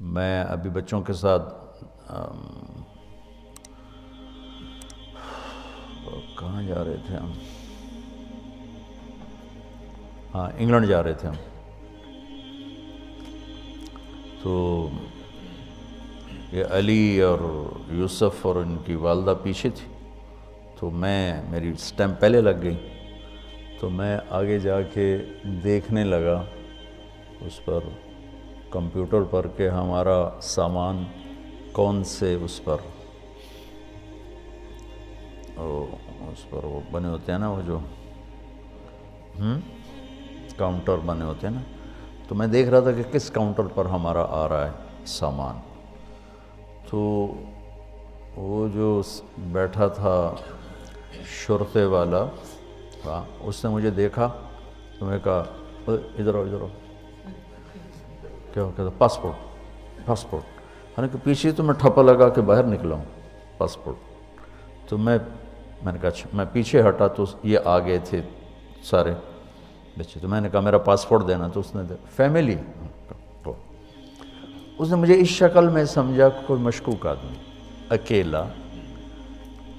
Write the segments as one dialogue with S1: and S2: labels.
S1: میں ابھی بچوں کے ساتھ کہاں جا رہے تھے ہم؟ ہاں، انگلینڈ جا رہے تھے ہم. تو یہ علی اور یوسف اور ان کی والدہ پیچھے تھی، تو میری سٹیمپ پہلے لگ گئی، تو میں آگے جا کے دیکھنے لگا اس پر کمپیوٹر پر کہ ہمارا سامان کون سے اس پر وہ بنے ہوتے ہیں نا، وہ جو کاؤنٹر بنے ہوتے ہیں نا، تو میں دیکھ رہا تھا کہ کس کاؤنٹر پر ہمارا آ رہا ہے سامان. تو وہ جو بیٹھا تھا شرطے والا، ہاں، اس نے مجھے دیکھا تو میں کہا ادھر آؤ. کیا کہتا پاسپورٹ. حالانکہ پیچھے تو میں ٹھپا لگا کہ باہر نکلا ہوں پاسپورٹ. تو میں نے کہا اچھا، میں پیچھے ہٹا تو یہ آگے تھے سارے بچے، تو میں نے کہا میرا پاسپورٹ دینا، تو اس نے فیملی، اس نے مجھے اس شکل میں سمجھا کوئی مشکوک آدمی اکیلا.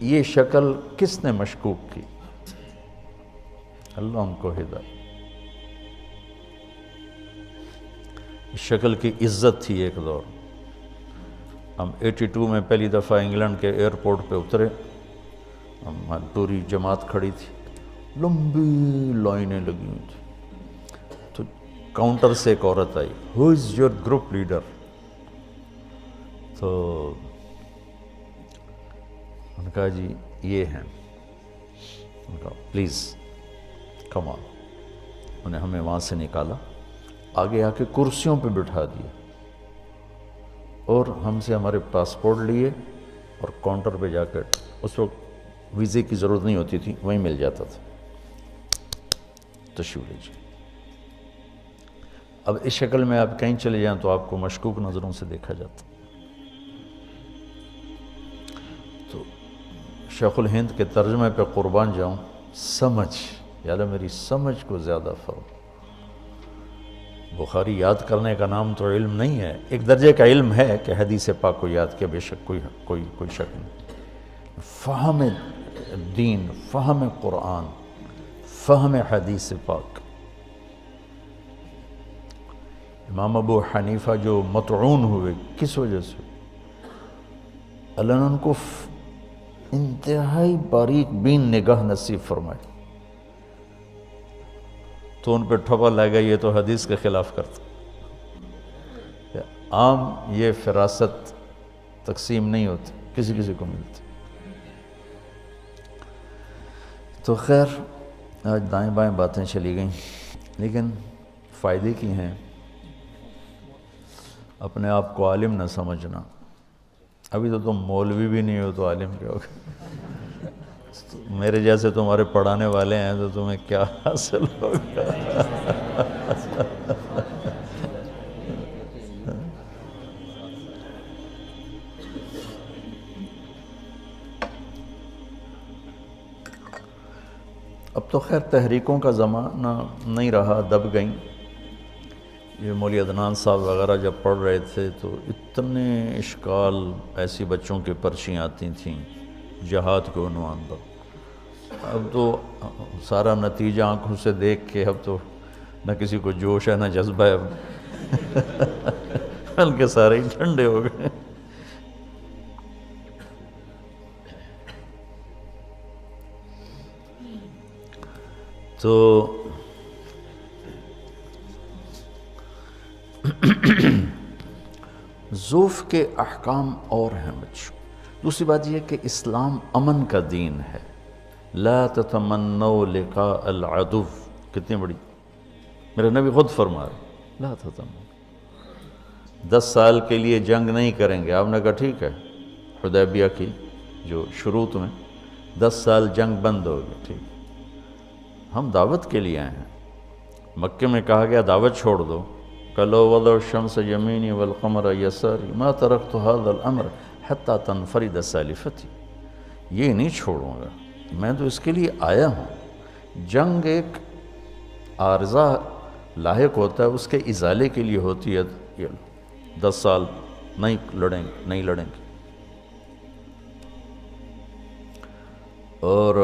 S1: یہ شکل کس نے مشکوک کی؟ اللہ ان کو ہدایت. اس شکل کی عزت تھی ایک دور. ہم 82 میں پہلی دفعہ انگلینڈ کے ایئرپورٹ پہ اترے، ہم پوری جماعت کھڑی تھی، لمبی لائنیں لگی ہوئی تھی. تو کاؤنٹر سے ایک عورت آئی، ہو از یور گروپ لیڈر؟ تو انہوں نے کہا جی یہ ہیں. انہوں نے کہا پلیز کم آن. انہوں نے ہمیں وہاں سے نکالا، آگے آ کے کرسیوں پہ بٹھا دیا اور ہم سے ہمارے پاسپورٹ لیے اور کاؤنٹر پہ جا کر، اس وقت ویزے کی ضرورت نہیں ہوتی تھی، وہیں مل جاتا تھا، تشریف لیجیے. اب اس شکل میں آپ کہیں چلے جائیں تو آپ کو مشکوک نظروں سے دیکھا جاتا. تو شیخ الہند کے ترجمے پہ قربان جاؤں، سمجھ، یا اللہ میری سمجھ کو زیادہ فرق. بخاری یاد کرنے کا نام تو علم نہیں ہے، ایک درجے کا علم ہے کہ حدیث پاک کو یاد کیا، بے شک کوئی شک نہیں. فہم دین، فہم قرآن، فہم حدیث پاک. امام ابو حنیفہ جو مطعون ہوئے، کس وجہ سے؟ اللہ نے ان کو انتہائی باریک بین نگاہ نصیب فرمائی. تو ان پہ ٹھپا لگا یہ تو حدیث کے خلاف کرتا. عام یہ فراست تقسیم نہیں ہوتی، کسی کو ملتی. تو خیر آج دائیں بائیں باتیں چلی گئیں، لیکن فائدے کی ہیں. اپنے آپ کو عالم نہ سمجھنا. ابھی تو تم مولوی بھی نہیں ہو تو عالم کیا ہوگا؟ میرے جیسے تمہارے پڑھانے والے ہیں تو تمہیں کیا حاصل ہوگا؟ اب تو خیر تحریکوں کا زمانہ نہیں رہا، دب گئیں. یہ مولوی عدنان صاحب وغیرہ جب پڑھ رہے تھے تو اتنے اشکال، ایسی بچوں کی پرچیاں آتی تھیں جہاد کے عنوان پر. اب تو سارا نتیجہ آنکھوں سے دیکھ کے اب تو نہ کسی کو جوش ہے نہ جذبہ ہے، بلکہ سارے ہی ٹھنڈے ہو گئے. تو ذوف کے احکام اور ہیں بچوں. دوسری بات یہ کہ اسلام امن کا دین ہے. لا تتمنوا لقاء العدو، کتنی بڑی، میرے نبی خود فرما رہے لا تتمنوا. 10 سال کے لیے جنگ نہیں کریں گے. آپ نے کہا ٹھیک ہے، حدیبیہ کی جو شروط میں 10 سال جنگ بند ہوگی، ٹھیک. ہم دعوت کے لیے آئے ہیں. مکے میں کہا گیا دعوت چھوڑ دو، قَلَوْ وَضَعُ الشَّمْسَ يَمِينِي وَالْقَمَرَ يَسَارِي مَا تَرَكْتُ هَذَا الْأَمْرَ حَتَّى تَنْفَرِدَ سَالِفَتِي. یہ نہیں چھوڑوں گا، میں تو اس کے لیے آیا ہوں. جنگ ایک عارضہ لاحق ہوتا ہے، اس کے ازالے کے لیے ہوتی ہے. 10 سال نہیں لڑیں گے. اور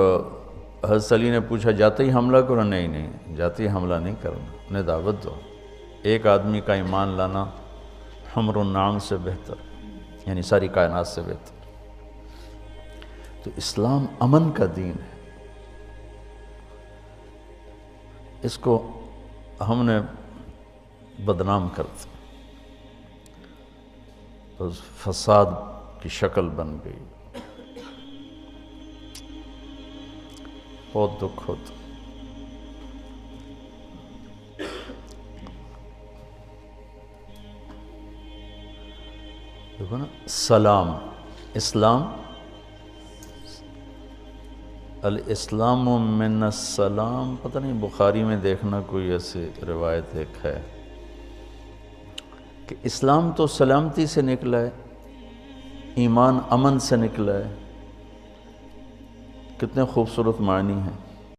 S1: حضرت علی نے پوچھا جاتے ہی حملہ کرو؟ نہیں جاتے ہی حملہ نہیں کرنا، انہیں دعوت دو. ایک آدمی کا ایمان لانا حمر النعام سے بہتر، یعنی ساری کائنات سے بہتر. تو اسلام امن کا دین ہے. اس کو ہم نے بدنام کر دیا، تو فساد کی شکل بن گئی. بہت دکھ ہوتا. دیکھو نا، سلام، اسلام، الاسلام من السلام، پتہ نہیں بخاری میں دیکھنا کوئی ایسی روایت ایک ہے کہ اسلام تو سلامتی سے نکلا ہے، ایمان امن سے نکلا ہے. کتنے خوبصورت معنی ہیں.